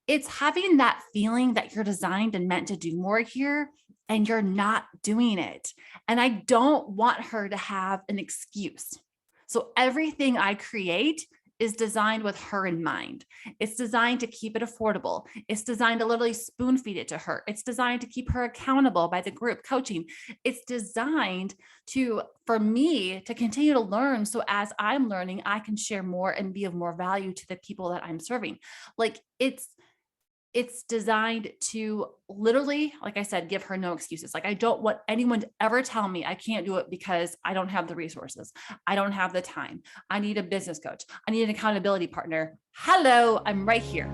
it's having that feeling that you're designed and meant to do more here and you're not doing it. And I don't want her to have an excuse. So everything I create is designed with her in mind. It's designed to keep it affordable. It's designed to literally spoon feed it to her. It's designed to keep her accountable by the group coaching. It's designed for me to continue to learn. So as I'm learning, I can share more and be of more value to the people that I'm serving. Like it's designed to literally, like I said, give her no excuses. Like I don't want anyone to ever tell me I can't do it because I don't have the resources. I don't have the time. I need a business coach. I need an accountability partner. Hello, I'm right here.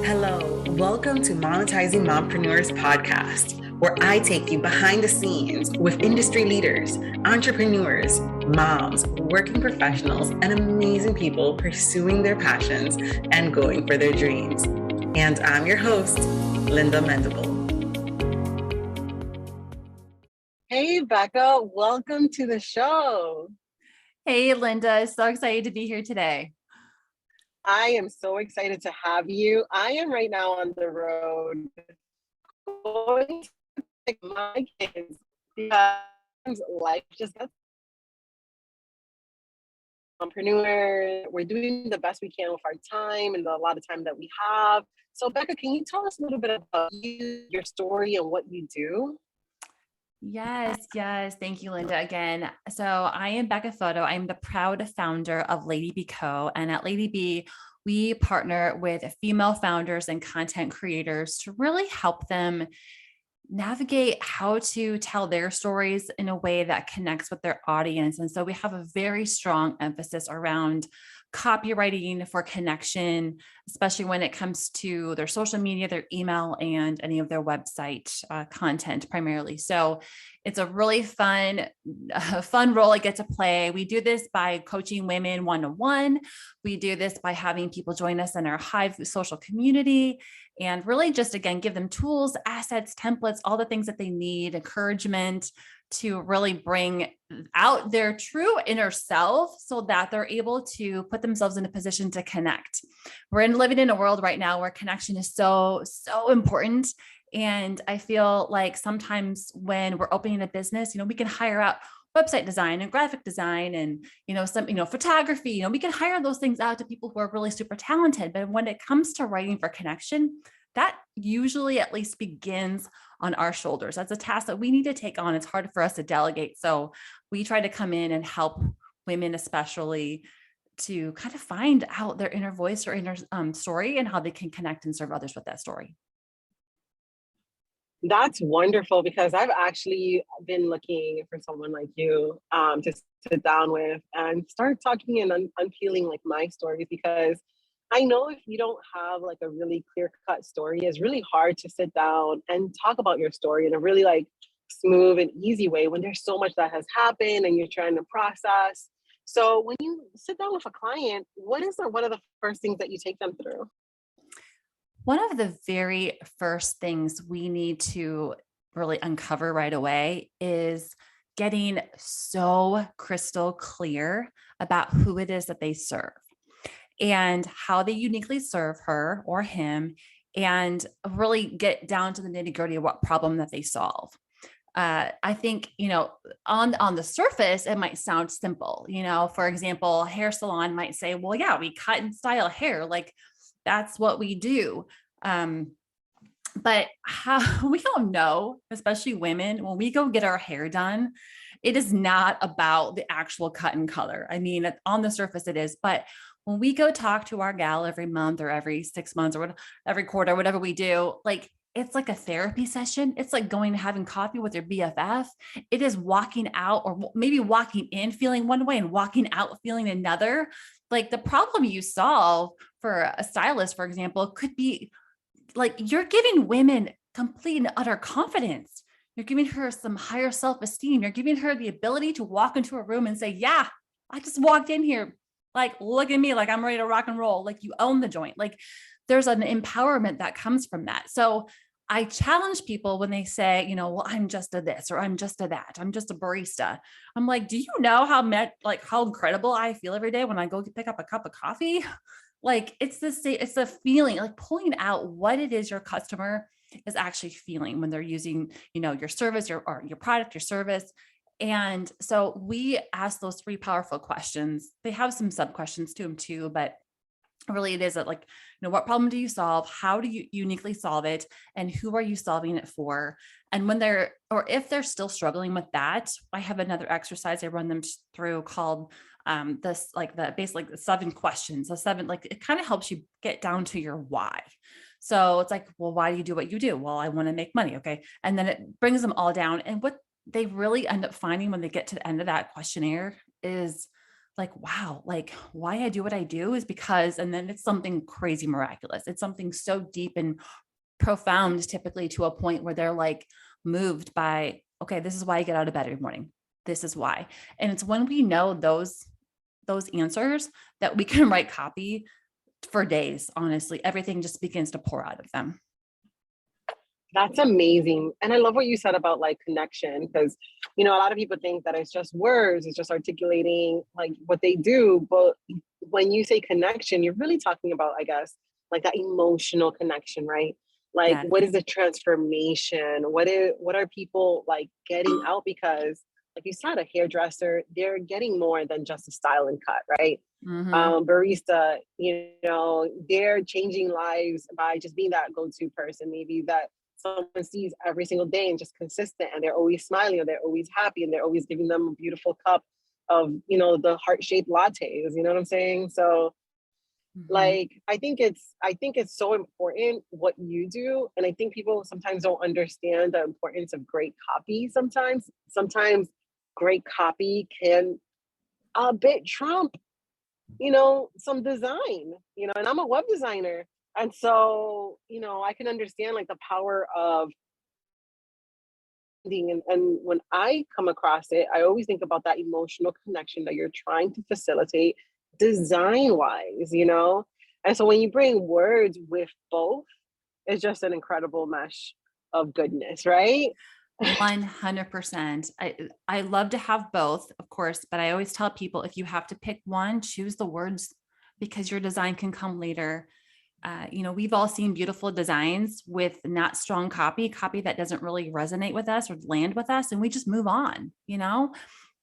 Hello, welcome to Monetizing Mompreneurs podcast, where I take you behind the scenes with industry leaders, entrepreneurs, moms, working professionals, and amazing people pursuing their passions and going for their dreams. And I'm your host, Linda Mendable. Hey, Becca, welcome to the show. Hey, Linda, so excited to be here today. I am so excited to have you. I am right now on the road going to pick my kids because life just gets entrepreneur. We're doing the best we can with our time and a lot of time that we have. So Becca, can you tell us a little bit about you, your story, and what you do? Yes. Thank you, Linda, again. So I am Becca Feauto. I'm the proud founder of ladybee. And at ladybee, we partner with female founders and content creators to really help them navigate how to tell their stories in a way that connects with their audience. And so we have a very strong emphasis around copywriting for connection, especially when it comes to their social media, their email, and any of their website content primarily. So it's a really fun role I get to play. We do this by coaching women one-on-one. We do this by having people join us in our Hive social community and really just, again, give them tools, assets, templates, all the things that they need, encouragement to really bring out their true inner self so that they're able to put themselves in a position to connect. We're living in a world right now where connection is so important. And I feel like sometimes when we're opening a business, we can hire out website design and graphic design and, some, photography, we can hire those things out to people who are really super talented. But when it comes to writing for connection, that usually at least begins on our shoulders. That's a task that we need to take on. It's hard for us to delegate. So we try to come in and help women, especially, to kind of find out their inner voice or inner story and how they can connect and serve others with that story. That's wonderful, because I've actually been looking for someone like you to sit down with and start talking and unpeeling like my stories, because I know if you don't have like a really clear-cut story, it's really hard to sit down and talk about your story in a really like smooth and easy way when there's so much that has happened and you're trying to process. So when you sit down with a client, what is one of the first things that you take them through? One of the very first things we need to really uncover right away is getting so crystal clear about who it is that they serve and how they uniquely serve her or him, and really get down to the nitty-gritty of what problem that they solve. I think, on the surface, it might sound simple. For example, hair salon might say, well, yeah, we cut and style hair. Like that's what we do. But how we all know, especially women, when we go get our hair done, it is not about the actual cut and color. I mean, on the surface it is, but when we go talk to our gal every month or every 6 months or every quarter, whatever we do, like it's like a therapy session. It's like going and having coffee with your BFF. It is walking out, or maybe walking in feeling one way and walking out feeling another. Like the problem you solve for a stylist, for example, could be like you're giving women complete and utter confidence. You're giving her some higher self-esteem. You're giving her the ability to walk into a room and say, yeah, I just walked in here. Like, look at me, like I'm ready to rock and roll. Like you own the joint. Like there's an empowerment that comes from that. So I challenge people when they say, well, I'm just a this, or I'm just a that, I'm just a barista. I'm like, do you know how incredible I feel every day when I go pick up a cup of coffee? Like it's it's the feeling, like pulling out what it is your customer is actually feeling when they're using, your service, or your product, your service. And so we ask those three powerful questions. They have some sub questions to them too, but really it is that, like, what problem do you solve? How do you uniquely solve it? And who are you solving it for? And when or if they're still struggling with that, I have another exercise I run them through called this, like basically the 7 questions. The 7, like, it kind of helps you get down to your why. So it's like, well, why do you do what you do? Well, I want to make money. Okay. And then it brings them all down. And what they really end up finding when they get to the end of that questionnaire is like, wow, like why I do what I do is because, and then it's something crazy miraculous. It's something so deep and profound, typically to a point where they're like moved by, okay, this is why I get out of bed every morning. This is why. And it's when we know those answers that we can write copy for days. Honestly, everything just begins to pour out of them. That's amazing. And I love what you said about like connection, because, a lot of people think that it's just words, it's just articulating like what they do. But when you say connection, you're really talking about, I guess, like that emotional connection, right? Like, Yeah. what is the transformation? What are people like getting out? Because like you said, a hairdresser, they're getting more than just a style and cut, right? Mm-hmm. Barista, they're changing lives by just being that go-to person, maybe that someone sees every single day and just consistent, and they're always smiling, or they're always happy, and they're always giving them a beautiful cup of, the heart-shaped lattes, you know what I'm saying? So Mm-hmm. like, I think it's so important what you do. And I think people sometimes don't understand the importance of great copy. Sometimes great copy can a bit trump, some design, and I'm a web designer. And so, I can understand like the power of and when I come across it, I always think about that emotional connection that you're trying to facilitate design wise. And so when you bring words with both, it's just an incredible mesh of goodness, right? 100%. I love to have both, of course, but I always tell people, if you have to pick one, choose the words, because your design can come later. We've all seen beautiful designs with not strong copy that doesn't really resonate with us or land with us, and we just move on.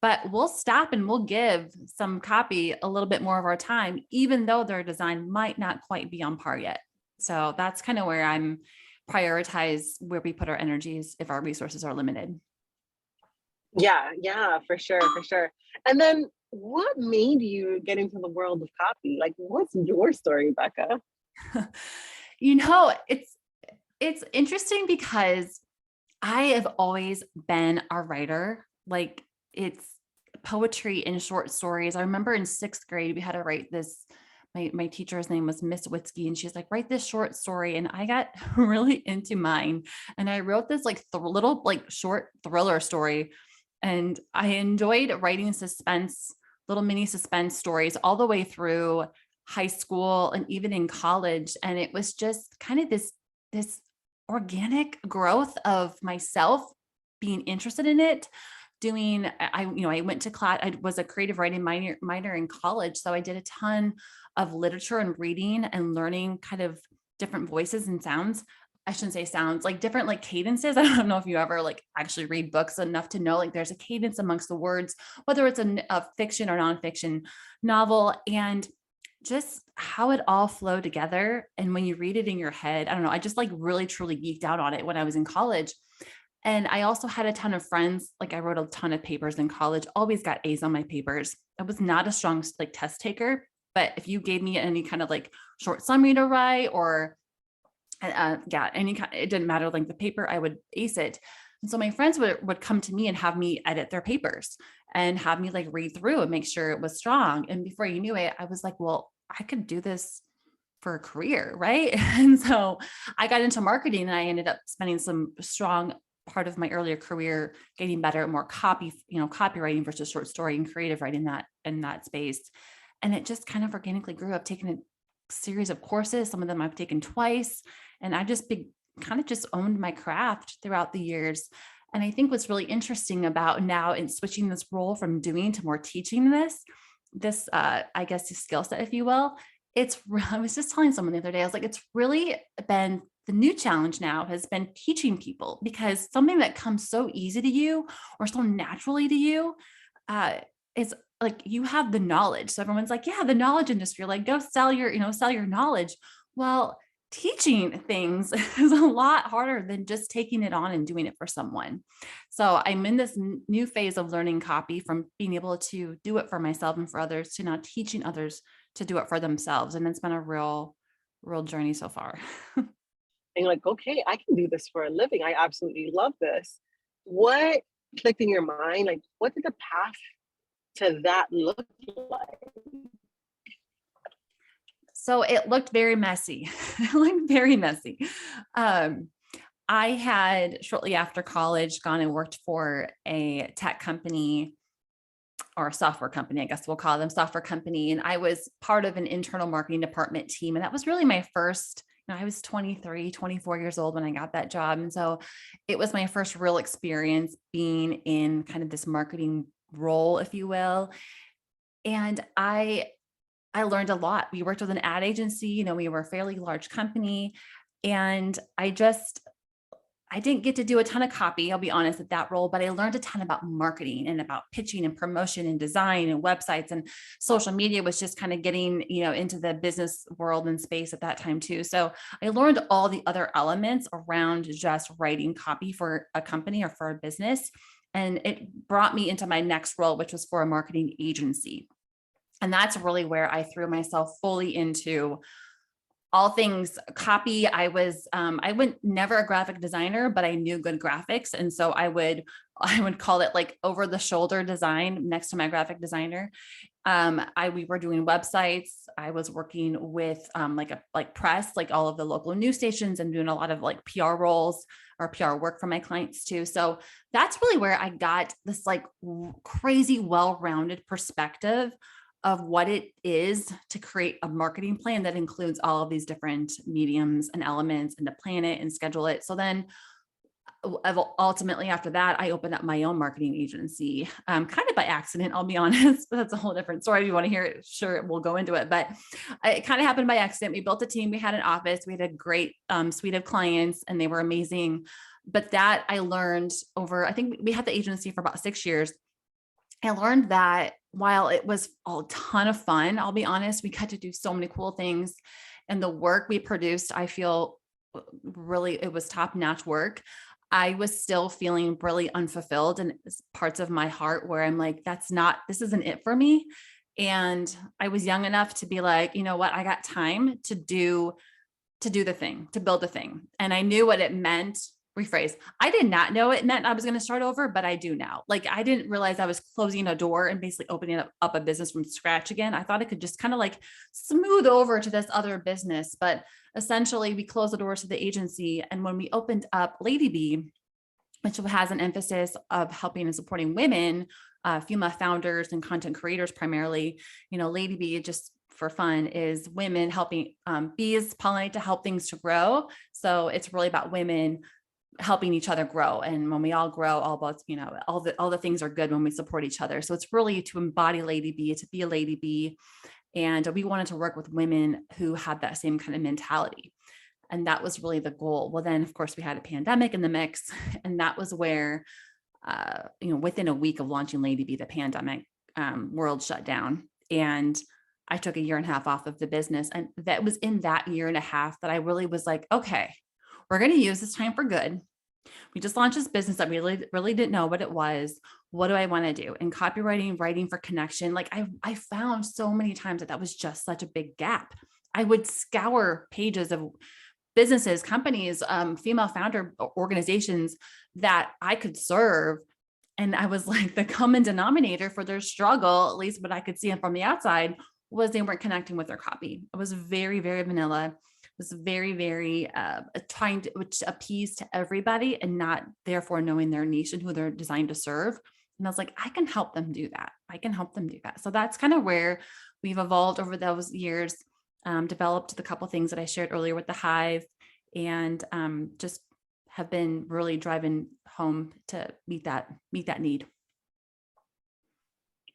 But we'll stop and we'll give some copy a little bit more of our time, even though their design might not quite be on par yet. So that's kind of where I'm prioritize where we put our energies if our resources are limited. Yeah, for sure, for sure. And then what made you get into the world of copy? Like, what's your story, Becca? It's interesting because I have always been a writer. Like, it's poetry and short stories. I remember in 6th grade, we had to write this. My teacher's name was Miss Witzke, and she's like, write this short story. And I got really into mine. And I wrote this like little like short thriller story. And I enjoyed writing suspense, little mini suspense stories all the way through high school and even in college. And it was just kind of this organic growth of myself being interested in it. I went to class. I was a creative writing minor in college. So I did a ton of literature and reading and learning kind of different voices and sounds. I shouldn't say sounds, like different like cadences. I don't know if you ever like actually read books enough to know like there's a cadence amongst the words, whether it's a fiction or nonfiction novel, and just how it all flowed together. And when you read it in your head, I don't know, I just like really truly geeked out on it when I was in college. And I also had a ton of friends. Like, I wrote a ton of papers in college, always got A's on my papers. I was not a strong like test taker, but if you gave me any kind of like short summary to write, or yeah, any kind, it didn't matter like the paper, I would ace it. And so my friends would come to me and have me edit their papers and have me like read through and make sure it was strong. And before you knew it, I was like, well, I could do this for a career, right? And so I got into marketing, and I ended up spending some strong part of my earlier career getting better at more copywriting versus short story and creative writing, that in that space. And it just kind of organically grew. I've taken a series of courses. Some of them I've taken twice, and I just kind of just owned my craft throughout the years. And I think what's really interesting about now in switching this role from doing to more teaching this, I guess, skill set, if you will, I was just telling someone the other day, I was like, it's really been the new challenge now has been teaching people, because something that comes so easy to you or so naturally to you, uh, is like, you have the knowledge. So everyone's like, yeah, the knowledge industry, like go sell your, sell your knowledge. Well, teaching things is a lot harder than just taking it on and doing it for someone. So I'm in this new phase of learning copy, from being able to do it for myself and for others to now teaching others to do it for themselves. And it's been a real journey so far. And you're like, okay, I can do this for a living. I absolutely love this. What clicked in your mind? Like, what did the path to that look like? So it looked very messy. It looked very messy. Um, I had shortly after college gone and worked for a tech company, or a software company, I guess we'll call them software company. And I was part of an internal marketing department team. And that was really my first, I was 23, 24 years old when I got that job. And so it was my first real experience being in kind of this marketing role, if you will. And I learned a lot. We worked with an ad agency, we were a fairly large company. And I didn't get to do a ton of copy, I'll be honest, at that role, but I learned a ton about marketing and about pitching and promotion and design and websites, and social media was just kind of getting, into the business world and space at that time too. So I learned all the other elements around just writing copy for a company or for a business. And it brought me into my next role, which was for a marketing agency. And that's really where I threw myself fully into all things copy. I went never a graphic designer, but I knew good graphics. And so I would call it like over the shoulder design next to my graphic designer. We were doing websites. I was working with, like press, like all of the local news stations, and doing a lot of like PR roles or PR work for my clients too. So that's really where I got this like crazy, well-rounded perspective of what it is to create a marketing plan that includes all of these different mediums and elements, and to plan it and schedule it. So then ultimately after that, I opened up my own marketing agency, kind of by accident, I'll be honest, but that's a whole different story. If you want to hear it, sure, we'll go into it, but it kind of happened by accident. We built a team, we had an office, we had a great suite of clients, and they were amazing. But that I learned over, I think we had the agency for about 6 years. I learned that while it was a ton of fun, I'll be honest, we got to do so many cool things. And the work we produced, I feel really, it was top-notch work. I was still feeling really unfulfilled in parts of my heart where I'm like, this isn't it for me. And I was young enough to be like, you know what, I got time to do the thing, to build the thing. And I knew what it meant. Rephrase. I did not know it meant I was going to start over, but I do now. Like, I didn't realize I was closing a door and basically opening up a business from scratch again. I thought it could just kind of like smooth over to this other business, but essentially we closed the doors to the agency. And when we opened up ladybee, which has an emphasis of helping and supporting women, female founders and content creators primarily, ladybee, just for fun, is women helping bees pollinate to help things to grow. So it's really about women helping each other grow. And when we all grow, all both, all the things are good when we support each other. So it's really to embody ladybee, to be a ladybee. And we wanted to work with women who had that same kind of mentality. And that was really the goal. Well, then of course we had a pandemic in the mix, and that was where, within a week of launching ladybee, the pandemic world shut down. And I took 1.5 years off of the business. And that was in that 1.5 years that I really was like, okay, we're going to use this time for good. We just launched this business that we really didn't know what it was. What do I want to do? And copywriting, writing for connection. Like I found so many times that was just such a big gap. I would scour pages of businesses, companies, female founder organizations that I could serve. And I was like, the common denominator for their struggle, at least what I could see from the outside, was they weren't connecting with their copy. It was very, very vanilla. It was very, very trying to appease to everybody, and not therefore knowing their niche and who they're designed to serve. And I was like, I can help them do that. I can help them do that. So that's kind of where we've evolved over those years, developed the couple things that I shared earlier with the Hive, and just have been really driving home to meet that need.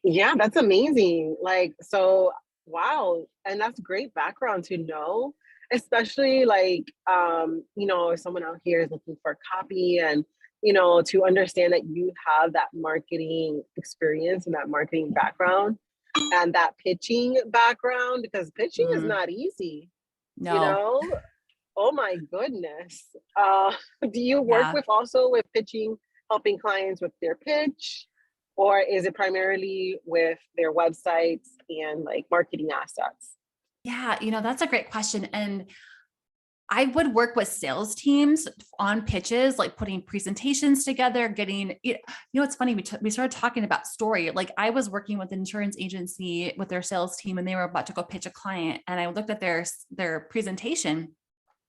Yeah, that's amazing. Like, so Wow. And that's great background to know, especially like, if someone out here is looking for copy and, to understand that you have that marketing experience and that marketing background and that pitching background, because pitching is Mm, not easy, you no. know? Oh my goodness. Uh, do you work Yeah. with also with pitching, helping clients with their pitch? Or is it primarily with their websites and like marketing assets? Yeah. That's a great question. And I would work with sales teams on pitches, like putting presentations together, it's funny. We started talking about story. Like I was working with an insurance agency with their sales team and they were about to go pitch a client. And I looked at their presentation.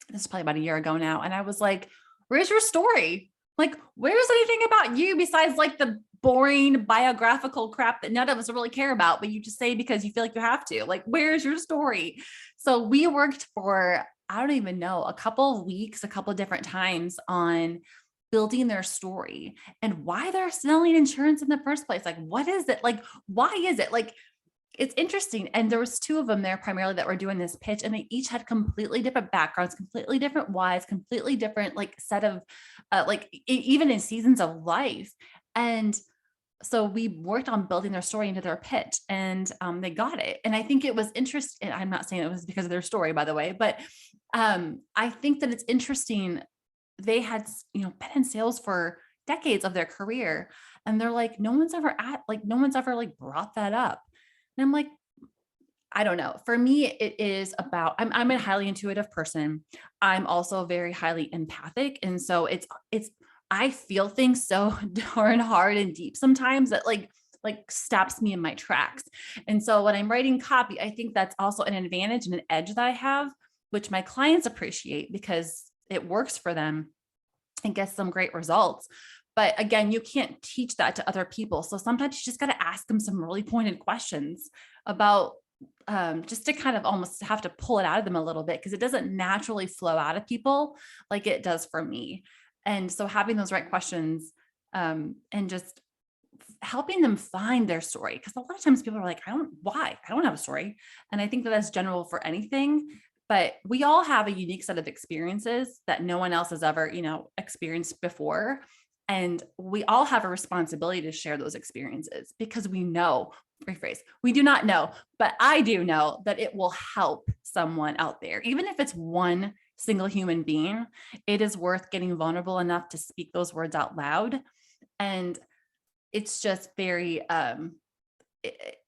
This is probably about a year ago now. And I was like, where's your story? Like, where's anything about you besides like the boring biographical crap that none of us really care about, but you just say because you feel like you have to? Like, where's your story? So we worked for, I don't even know, a couple of weeks, a couple of different times on building their story and why they're selling insurance in the first place. Like, what is it? Like, why is it? Like, it's interesting. And there was two of them there primarily that were doing this pitch, and they each had completely different backgrounds, completely different whys, completely different like set of even in seasons of life. And so we worked on building their story into their pitch, and they got it. And I think it was interesting. I'm not saying it was because of their story, by the way, but I think that it's interesting. They had, been in sales for decades of their career, and they're like, no one's ever like brought that up. And I'm like, I don't know. For me, it is about, I'm a highly intuitive person. I'm also very highly empathic. And so I feel things so darn hard and deep sometimes that like stops me in my tracks. And so when I'm writing copy, I think that's also an advantage and an edge that I have, which my clients appreciate because it works for them and gets some great results. But again, you can't teach that to other people. So sometimes you just got to ask them some really pointed questions about just to kind of almost have to pull it out of them a little bit because it doesn't naturally flow out of people like it does for me. And so having those right questions and just helping them find their story. Because a lot of times people are like, I don't have a story. And I think that that's general for anything, but we all have a unique set of experiences that no one else has ever, experienced before. And we all have a responsibility to share those experiences because we do not know, but I do know that it will help someone out there. Even if it's one single human being, it is worth getting vulnerable enough to speak those words out loud. And it's just very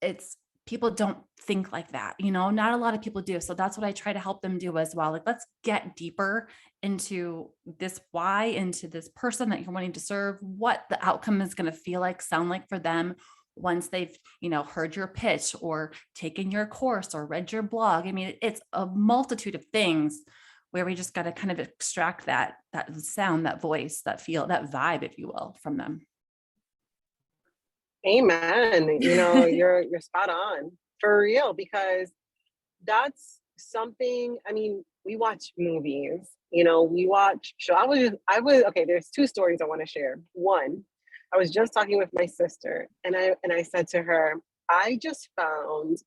it's people don't think like that, not a lot of people do. So that's what I try to help them do as well. Like, let's get deeper into this why, into this person that you're wanting to serve, what the outcome is going to feel like, sound like for them once they've, heard your pitch or taken your course or read your blog. I mean, it's a multitude of things where we just got to kind of extract that sound, that voice, that feel, that vibe, if you will, from them. Amen. You're spot on for real, because that's something, I mean, we watch movies, we watch show. I was okay, there's two stories I want to share. One, I was just talking with my sister and I said to her, I just found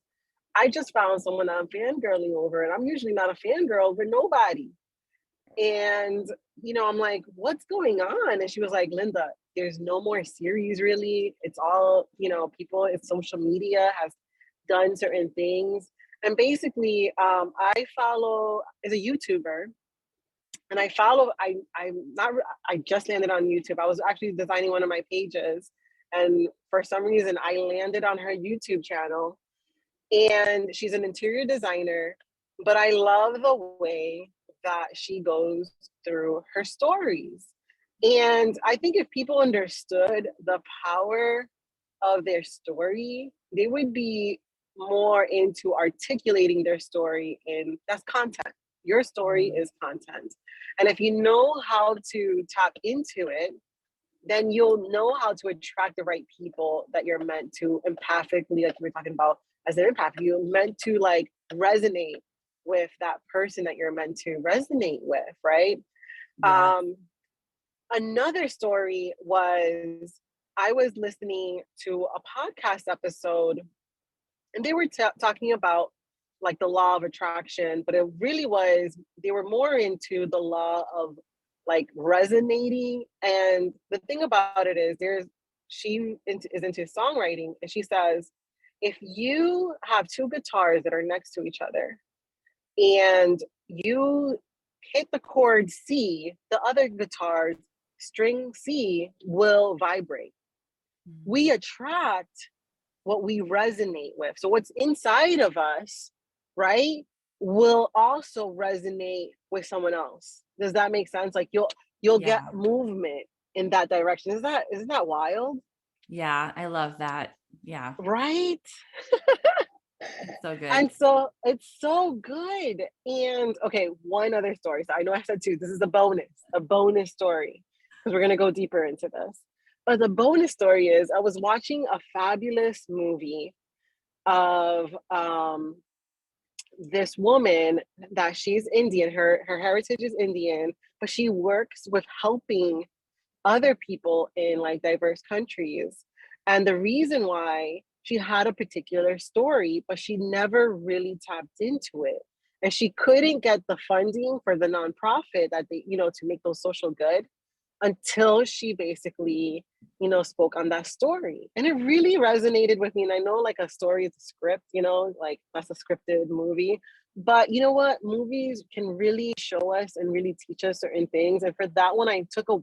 someone that I'm fangirling over, and I'm usually not a fangirl over nobody. And, I'm like, what's going on? And she was like, Linda, there's no more series really. It's all, people, it's social media has done certain things. And basically, I follow as a YouTuber, and I just landed on YouTube. I was actually designing one of my pages, and for some reason I landed on her YouTube channel, and she's an interior designer, but I love the way that she goes through her stories. And I think if people understood the power of their story, they would be more into articulating their story, and that's content. Your story is content. And if you know how to tap into it, then you'll know how to attract the right people that you're meant to empathically, like you were talking about as an empath, you're meant to like resonate with that person that you're meant to resonate with, right? Yeah. Another story was, I was listening to a podcast episode, and they were talking about like the law of attraction, but it really was, they were more into the law of like resonating. And the thing about it is is into songwriting, and she says, if you have two guitars that are next to each other and you hit the chord C, the other guitar's string C will vibrate. We attract what we resonate with. So what's inside of us, right, will also resonate with someone else. Does that make sense? Like you'll Yeah. get movement in that direction. Isn't that wild? Yeah. I love that. Yeah. Right? So good. And so it's so good. And okay, one other story. So I know I said two. This is a bonus story, because we're going to go deeper into this. But the bonus story is I was watching a fabulous movie of this woman that she's Indian. Her heritage is Indian, but she works with helping other people in like diverse countries. And the reason why, she had a particular story, but she never really tapped into it. And she couldn't get the funding for the nonprofit that they, to make those social good, until she basically, spoke on that story. And it really resonated with me. And I know like a story is a script, like that's a scripted movie. But you know what? Movies can really show us and really teach us certain things. And for that one,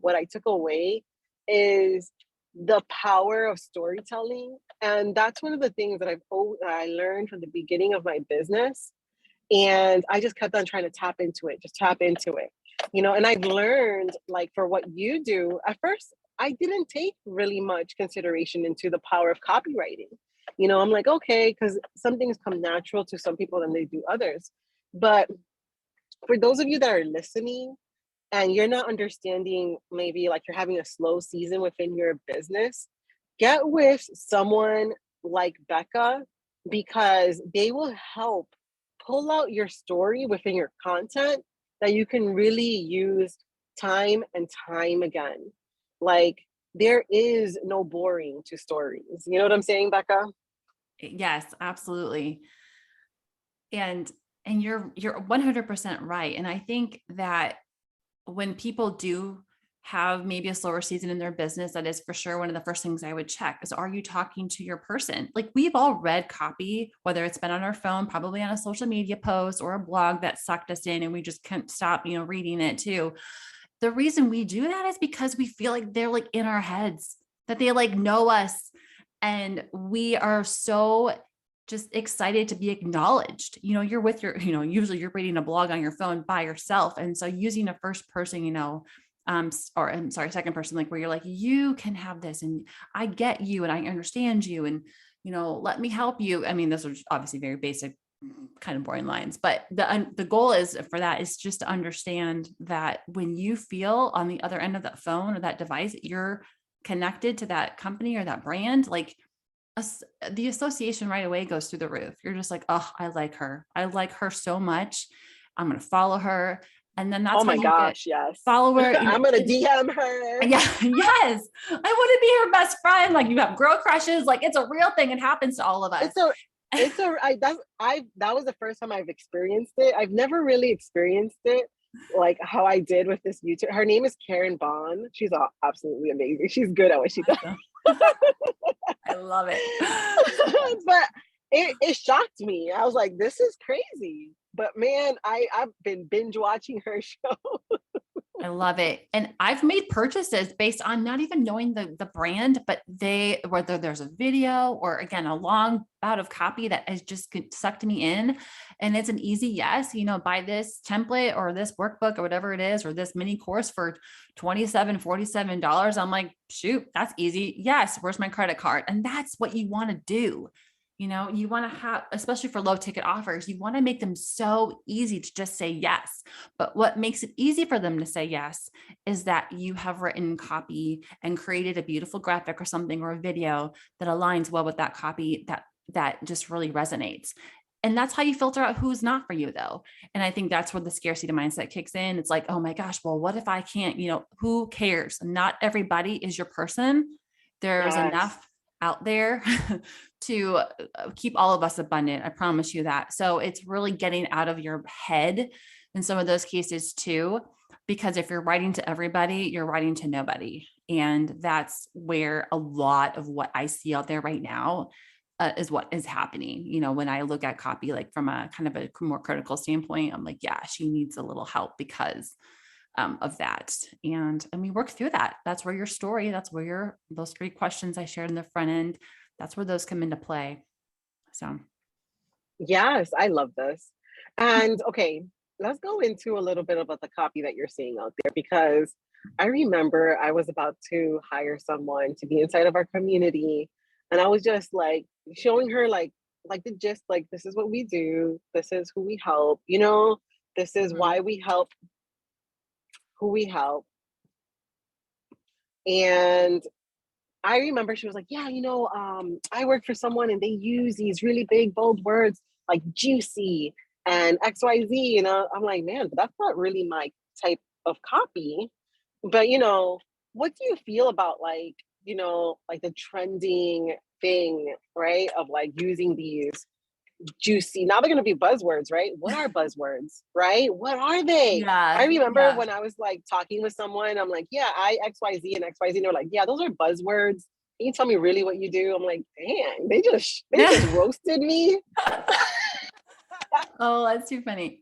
what I took away is the power of storytelling. And that's one of the things that I learned from the beginning of my business. And I just kept on trying to tap into it, just tap into it, and I've learned, like, for what you do, at first I didn't take really much consideration into the power of copywriting. I'm like, okay, because some things come natural to some people than they do others. But for those of you that are listening and you're not understanding, maybe like you're having a slow season within your business, get with someone like Becca, because they will help pull out your story within your content that you can really use time and time again. Like, there is no boring to stories. You know what I'm saying, Becca? Yes, absolutely. And you're 100% right. And I think that when people do have maybe a slower season in their business, that is for sure one of the first things I would check is, are you talking to your person? Like, we've all read copy, whether it's been on our phone, probably on a social media post or a blog that sucked us in and we just couldn't stop, reading it too. The reason we do that is because we feel like they're like in our heads, that they like know us. And we are so just excited to be acknowledged. You're with your, usually you're reading a blog on your phone by yourself. And so using a first person, or I'm sorry, second person, like where you're like, you can have this and I get you and I understand you and, let me help you. I mean, those are obviously very basic, kind of boring lines, but the goal is for that is just to understand that when you feel on the other end of that phone or that device, you're connected to that company or that brand, like the association right away goes through the roof. You're just like, oh, I like her. I like her so much. I'm going to follow her. And then that's Oh how my you get gosh, yes. follower. I'm gonna DM her. Yeah. Yes. I want to be her best friend. Like, you have girl crushes. Like, it's a real thing. It happens to all of us. That was the first time I've experienced it. I've never really experienced it like how I did with this YouTuber. Her name is Karen Bond. She's absolutely amazing. She's good at what she does. I love it. But it shocked me. I was like, this is crazy. But man, I've been binge watching her show. I love it. And I've made purchases based on not even knowing the brand, but whether there's a video or again, a long bout of copy that has just sucked me in. And it's an easy yes, buy this template or this workbook or whatever it is, or this mini course for $27, $47. I'm like, shoot, that's easy. Yes. Where's my credit card? And that's what you want to do. You want to have, especially for low ticket offers, you want to make them so easy to just say yes. But what makes it easy for them to say yes is that you have written copy and created a beautiful graphic or something or a video that aligns well with that copy that just really resonates. And that's how you filter out who's not for you, though. And I think that's where the scarcity mindset kicks in. It's like, oh my gosh, well, what if I can't, who cares? Not everybody is your person. There's Yes. enough out there to keep all of us abundant. I promise you that. So it's really getting out of your head in some of those cases too, because if you're writing to everybody, you're writing to nobody. And that's where a lot of what I see out there right now is what is happening. You know, when I look at copy, like from a kind of a more critical standpoint, I'm like, yeah, she needs a little help because of that. And we work through that. That's where your story, that's where those 3 questions I shared in the front end, that's where those come into play. So, Yes, I love this. And okay, let's go into a little bit about the copy that you're seeing out there because I remember I was about to hire someone to be inside of our community and I was just like showing her like the gist, like this is what we do, this is who we help, this is mhm. why we help who we help. And I remember she was like, yeah, I work for someone and they use these really big, bold words like juicy and XYZ. I'm like, man, but that's not really my type of copy. But, what do you feel about like the trending thing, right? Of like using these juicy, now they're going to be buzzwords, right? What are buzzwords, right? What are they? I Yeah, remember yeah. when I was like talking with someone, I'm like, yeah, I XYZ and XYZ. And they're like, yeah, those are buzzwords. Can you tell me really what you do? I'm like, dang, they just roasted me. Oh, that's too funny.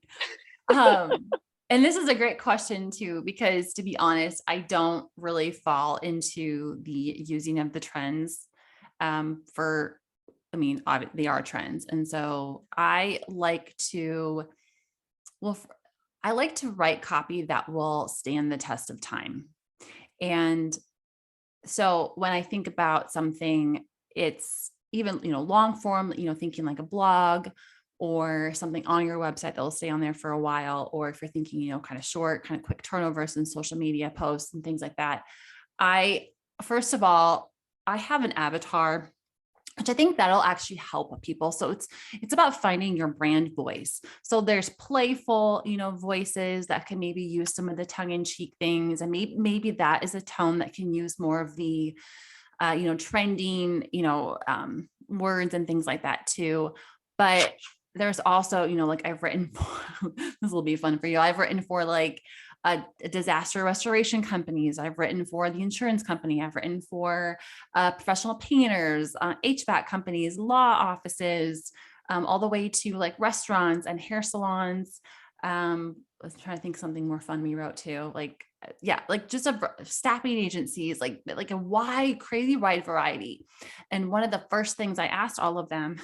Um, and this is a great question too, because to be honest, I don't really fall into the using of the trends for, they are trends. And so well, I like to write copy that will stand the test of time. And so when I think about something, it's even, long form, thinking like a blog or something on your website that will stay on there for a while. Or if you're thinking, kind of short, kind of quick turnovers in social media posts and things like that. First of all, I have an avatar, which I think that'll actually help people. So it's about finding your brand voice. So there's playful, voices that can maybe use some of the tongue-in-cheek things, and maybe that is a tone that can use more of the trending, words and things like that too. But there's also, like I've written for, this will be fun for you. I've written for like disaster restoration companies. I've written for the insurance company. I've written for professional painters, HVAC companies, law offices, all the way to like restaurants and hair salons. I was trying to think something more fun we wrote too. Like, yeah, like just staffing agencies, like a crazy wide variety. And one of the first things I asked all of them,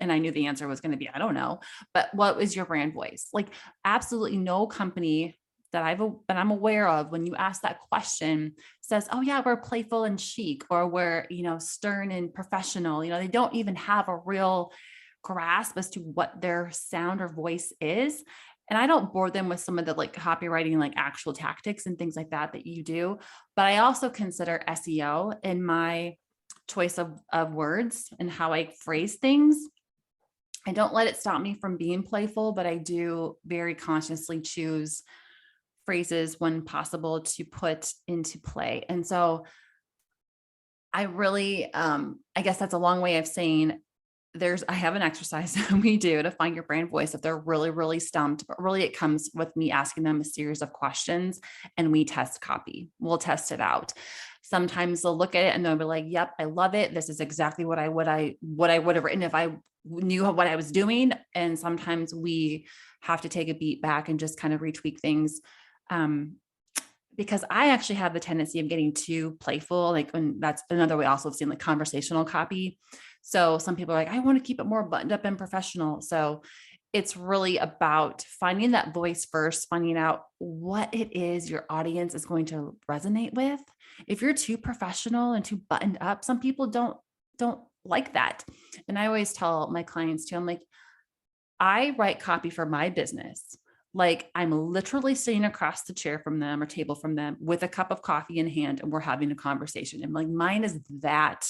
and I knew the answer was going to be, I don't know, but what was your brand voice? Like absolutely no company that I'm aware of, when you ask that question, says, oh yeah, we're playful and chic, or we're, stern and professional. They don't even have a real grasp as to what their sound or voice is. And I don't bore them with some of the like copywriting, like actual tactics and things like that you do. But I also consider SEO in my choice of words and how I phrase things. I don't let it stop me from being playful, but I do very consciously choose phrases when possible to put into play. And so I really, I guess that's a long way of saying I have an exercise that we do to find your brand voice if they're really, really stumped, but really it comes with me asking them a series of questions and we test copy. We'll test it out. Sometimes they'll look at it and they'll be like, yep, I love it. This is exactly what I would have written if I knew what I was doing. And sometimes we have to take a beat back and just kind of retweak things. Because I actually have the tendency of getting too playful. Like, and that's another way also of seeing like conversational copy. So some people are like, I want to keep it more buttoned up and professional. So it's really about finding that voice first, finding out what it is your audience is going to resonate with. If you're too professional and too buttoned up, some people don't like that. And I always tell my clients too, I'm like, I write copy for my business. Like I'm literally sitting across the chair from them or table from them with a cup of coffee in hand and we're having a conversation. And like mine is that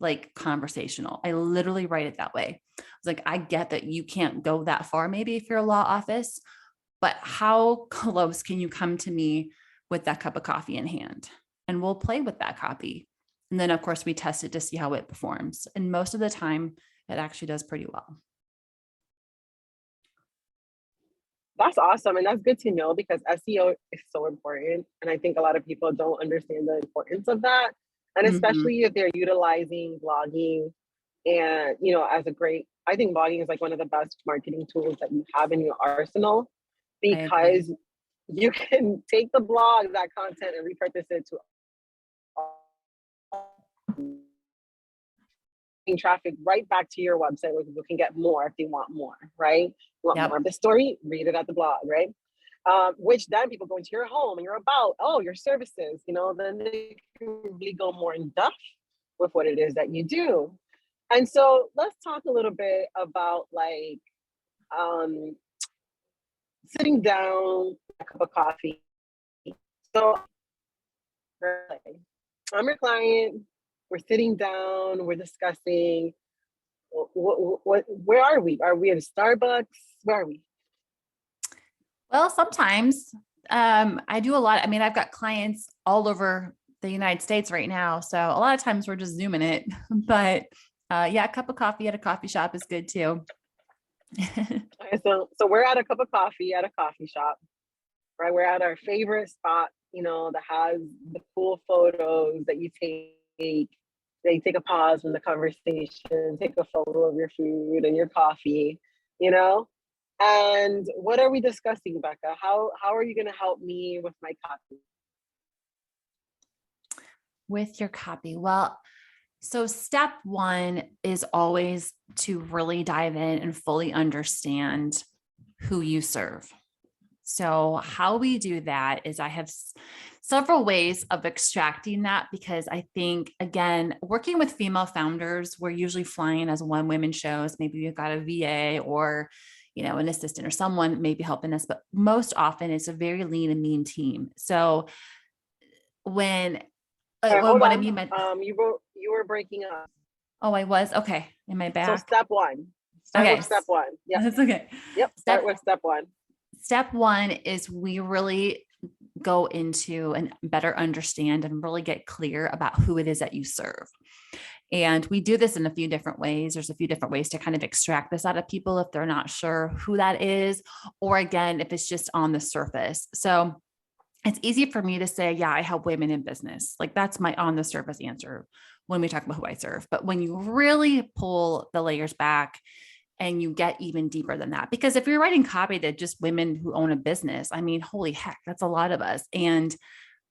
like conversational. I literally write it that way. It's like, I get that you can't go that far, maybe if you're a law office, but how close can you come to me with that cup of coffee in hand? And we'll play with that copy. And then of course we test it to see how it performs. And most of the time it actually does pretty well. That's awesome. And that's good to know because SEO is so important. And I think a lot of people don't understand the importance of that. And Mhm. especially if they're utilizing blogging and, as a great, I think blogging is like one of the best marketing tools that you have in your arsenal I agree. because you can take the blog, that content, and repurpose it to traffic right back to your website where people can get more if they want more, right? You want more Yep. of the story, read it at the blog, right? Which then people go into your home and you're about, oh, your services, then they can really go more in depth with what it is that you do. And so let's talk a little bit about like um, sitting down, a cup of coffee. So I'm your client. We're sitting down. We're discussing. Where are we? Are we at a Starbucks? Where are we? Well, sometimes I do a lot. I mean, I've got clients all over the United States right now. So a lot of times we're just zooming it, but yeah, a cup of coffee at a coffee shop is good too. Okay, so we're at a cup of coffee at a coffee shop, right? We're at our favorite spot, that has the cool photos that you take. That you take a pause from the conversation, take a photo of your food and your coffee, you know. And what are we discussing, Becca? How are you going to help me with my copy? With your copy. Well, so step one is always to really dive in and fully understand who you serve. So how we do that is I have several ways of extracting that because I think, again, working with female founders, we're usually flying as one women shows. Maybe we've got a VA or, an assistant or someone maybe helping us, but most often it's a very lean and mean team. So when, Hold what I on. mean by, You were breaking up. oh, I was, okay. Am I So back? step one. Start Okay. with step one. Yep. That's okay. Yep. Start Step with step one. step one is we really go into and better understand and really get clear about who it is that you serve. And we do this in a few different ways. There's a few different ways to kind of extract this out of people if they're not sure who that is, or again, if it's just on the surface. So it's easy for me to say, yeah, I help women in business. Like that's my on the surface answer when we talk about who I serve. But when you really pull the layers back and you get even deeper than that, because if you're writing copy to just women who own a business, I mean, holy heck, that's a lot of us. And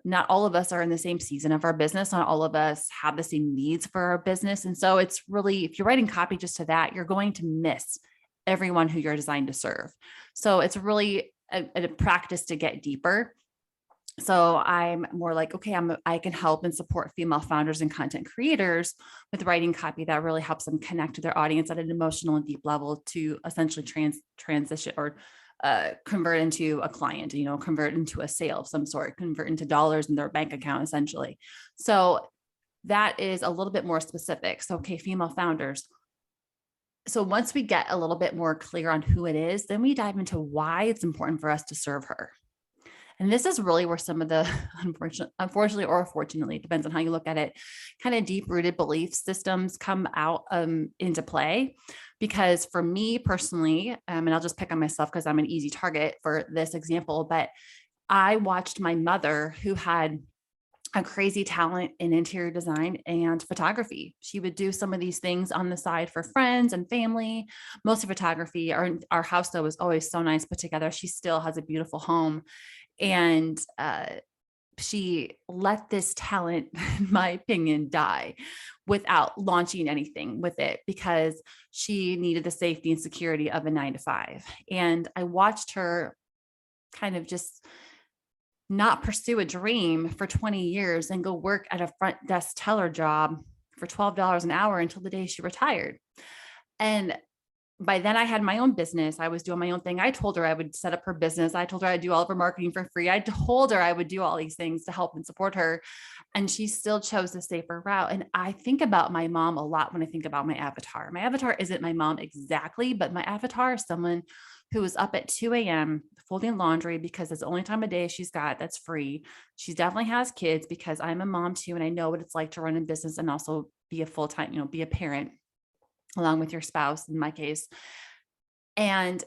not all of us are in the same season of our business. Not all of us have the same needs for our business. And so it's really, if you're writing copy just to that, you're going to miss everyone who you're designed to serve. So it's really a practice to get deeper. So I'm more like, okay, I can help and support female founders and content creators with writing copy that really helps them connect to their audience at an emotional and deep level to essentially transition or convert into a client, convert into a sale of some sort, convert into dollars in their bank account, essentially. So that is a little bit more specific. So, okay, female founders. So once we get a little bit more clear on who it is, then we dive into why it's important for us to serve her. And this is really where some of the unfortunately or fortunately, depends on how you look at it, kind of deep rooted belief systems come out into play. Because for me personally, and I'll just pick on myself because I'm an easy target for this example, but I watched my mother who had a crazy talent in interior design and photography. She would do some of these things on the side for friends and family, mostly photography. Our house though was always so nice put together. She still has a beautiful home. And she let this talent, in my opinion, die without launching anything with it because she needed the safety and security of a 9 to 5. And I watched her kind of just not pursue a dream for 20 years and go work at a front desk teller job for $12 an hour until the day she retired. And by then I had my own business. I was doing my own thing. I told her I would set up her business. I told her I'd do all of her marketing for free. I told her I would do all these things to help and support her. And she still chose the safer route. And I think about my mom a lot when I think about my avatar. My avatar isn't my mom exactly, but my avatar is someone who is up at 2 a.m. folding laundry because it's the only time of day she's got that's free. She definitely has kids because I'm a mom too. And I know what it's like to run a business and also be a full-time, be a parent along with your spouse in my case, and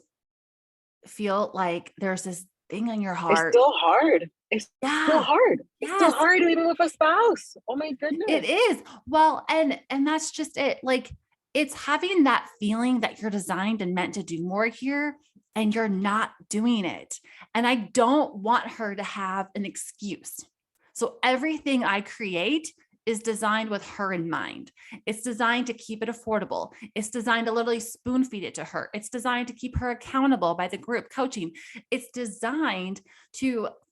feel like there's this thing in your It's heart. still hard. It's still Yeah. hard. It's still Yes, hard even with a spouse. Oh my it goodness. is. Well, and that's just it. Like, it's having that feeling that you're designed and meant to do more here and you're not doing it. And I don't want her to have an excuse. So everything I create is designed with her in mind. It's designed to keep it affordable. It's designed to literally spoon feed it to her. It's designed to keep her accountable by the group coaching. It's designed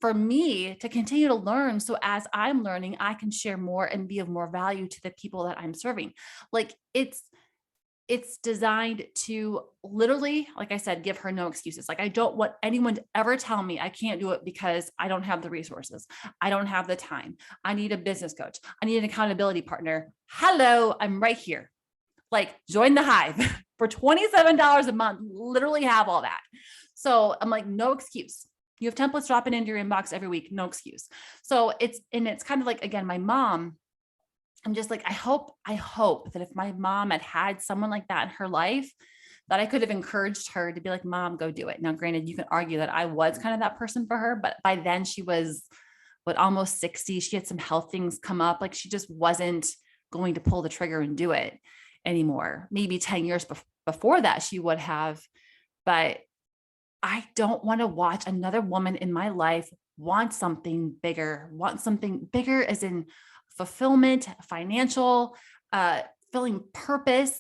for me to continue to learn. So as I'm learning, I can share more and be of more value to the people that I'm serving. Like, it's designed to literally, like I said, give her no excuses. Like, I don't want anyone to ever tell me I can't do it because I don't have the resources. I don't have the time. I need a business coach. I need an accountability partner. Hello, I'm right here. Like, join the hive for $27 a month. Literally have all that. So I'm like, no excuse. You have templates dropping into your inbox every week. No excuse. So it's kind of like, again, my mom, I'm just like, I hope that if my mom had someone like that in her life, that I could have encouraged her to be like, Mom, go do it. Now, granted, you can argue that I was kind of that person for her, but by then she was almost 60. She had some health things come up. Like, she just wasn't going to pull the trigger and do it anymore. Maybe 10 years before that she would have, but I don't want to watch another woman in my life want something bigger as in fulfillment, financial, feeling purpose,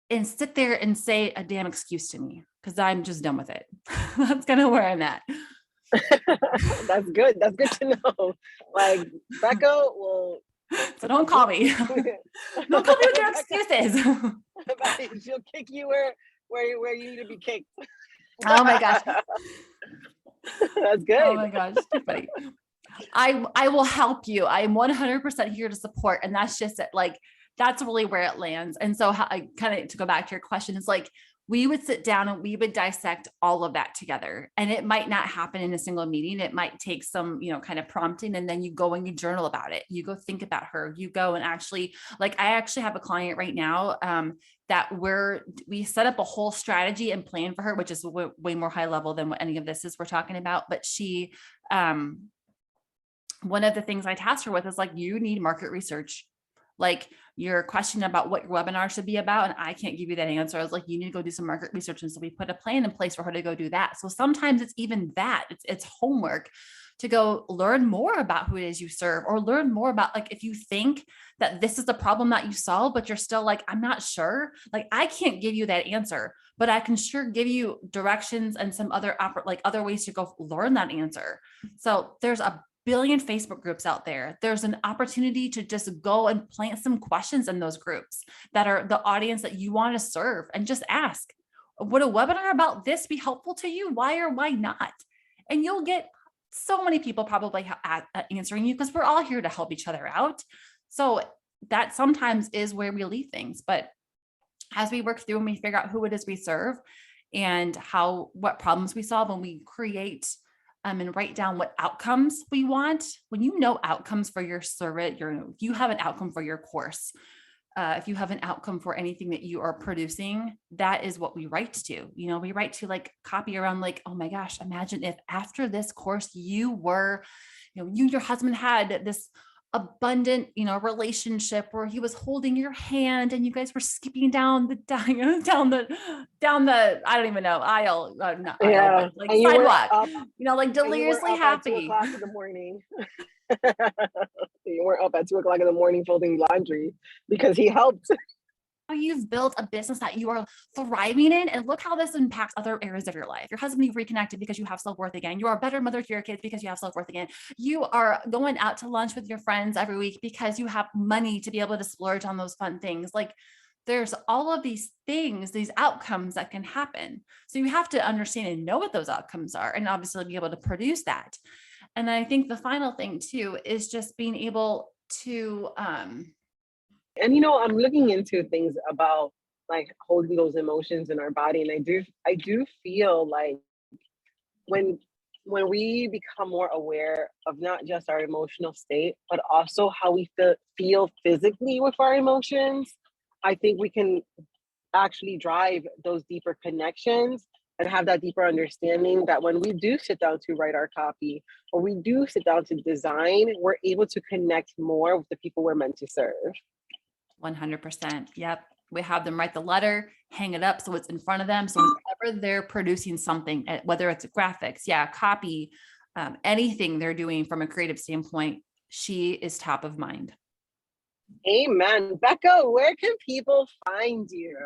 and sit there and say a damn excuse to me because I'm just done with it. That's kind of where I'm at. That's good. That's good to know. Like, Becca will. So don't call me. Don't call me with your excuses. She'll kick you where you need to be kicked. Oh my gosh. That's good. Oh my gosh. Too funny. I will help you. I am 100% here to support. And that's just it. Like, that's really where it lands. And so I kind of, to go back to your question, it's like, we would sit down and we would dissect all of that together. And it might not happen in a single meeting. It might take some, kind of prompting. And then you go and you journal about it. You go think about her. You go and actually, like, I actually have a client right now that we set up a whole strategy and plan for her, which is way more high level than what any of this is we're talking about. But she, one of the things I tasked her with is like, you need market research. Like, you're questioning about what your webinar should be about, and I can't give you that answer. I was like, you need to go do some market research. And so we put a plan in place for her to go do that. So sometimes it's even that it's homework to go learn more about who it is you serve, or learn more about, like, if you think that this is the problem that you solve, but you're still like, I'm not sure. Like, I can't give you that answer, but I can sure give you directions and some other other ways to go learn that answer. So there's a billion Facebook groups out there. There's an opportunity to just go and plant some questions in those groups that are the audience that you want to serve, and just ask, would a webinar about this be helpful to you? Why or why not? And you'll get so many people probably answering you, because we're all here to help each other out. So that sometimes is where we leave things. But as we work through and we figure out who it is we serve and what problems we solve, and we create and write down what outcomes we want. When you know outcomes for your service, if you have an outcome for your course, if you have an outcome for anything that you are producing, that is what we write to. We write to, like, copy around, like, oh my gosh, imagine if after this course you were, you and your husband had this abundant, relationship where he was holding your hand and you guys were skipping down the I don't even know, aisle, not aisle, but like and sidewalk, up, like deliriously happy. At 2 o'clock in the morning. You weren't up at 2 o'clock in the morning folding laundry because he helped. You've built a business that you are thriving in, and look how this impacts other areas of your life. Your husband, you've reconnected because you have self-worth again. You are a better mother to your kids because you have self-worth again. You are going out to lunch with your friends every week because you have money to be able to splurge on those fun things. Like, there's all of these things, these outcomes that can happen. So you have to understand and know what those outcomes are, and obviously be able to produce that. And I think the final thing too is just being able to, And you know, I'm looking into things about like holding those emotions in our body, and I do feel like when we become more aware of not just our emotional state, but also how we feel physically with our emotions, I think we can actually drive those deeper connections and have that deeper understanding that when we do sit down to write our copy or we do sit down to design, we're able to connect more with the people we're meant to serve. 100%. Yep. We have them write the letter, hang it up so it's in front of them. So whenever they're producing something, whether it's graphics, copy, anything they're doing from a creative standpoint, she is top of mind. Amen. Becca, where can people find you?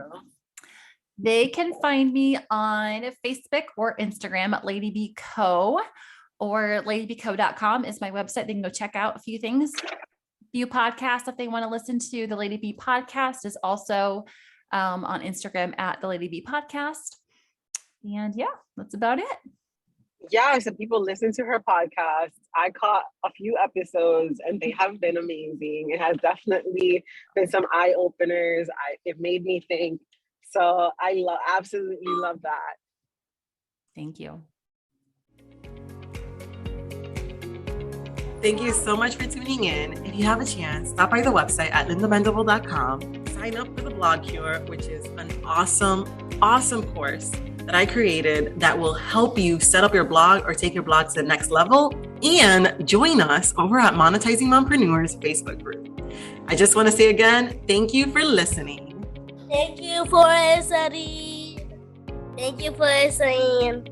They can find me on Facebook or Instagram at ladybee co, or ladybeeco.com is my website. They can go check out a few things. Few podcasts if they want to listen to. The Lady Bee podcast is also on Instagram at the Lady Bee podcast. And yeah, that's about it. Yeah, so people listen to her podcast. I caught a few episodes and they have been amazing. It has definitely been some eye openers. It made me think. So I absolutely love that. Thank you. Thank you so much for tuning in. If you have a chance, stop by the website at lindamendable.com. Sign up for the Blog Cure, which is an awesome course that I created that will help you set up your blog or take your blog to the next level. And join us over at Monetizing Mompreneurs Facebook Group. I just want to say again, thank you for listening. Thank you for listening. Thank you for listening.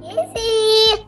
Easy.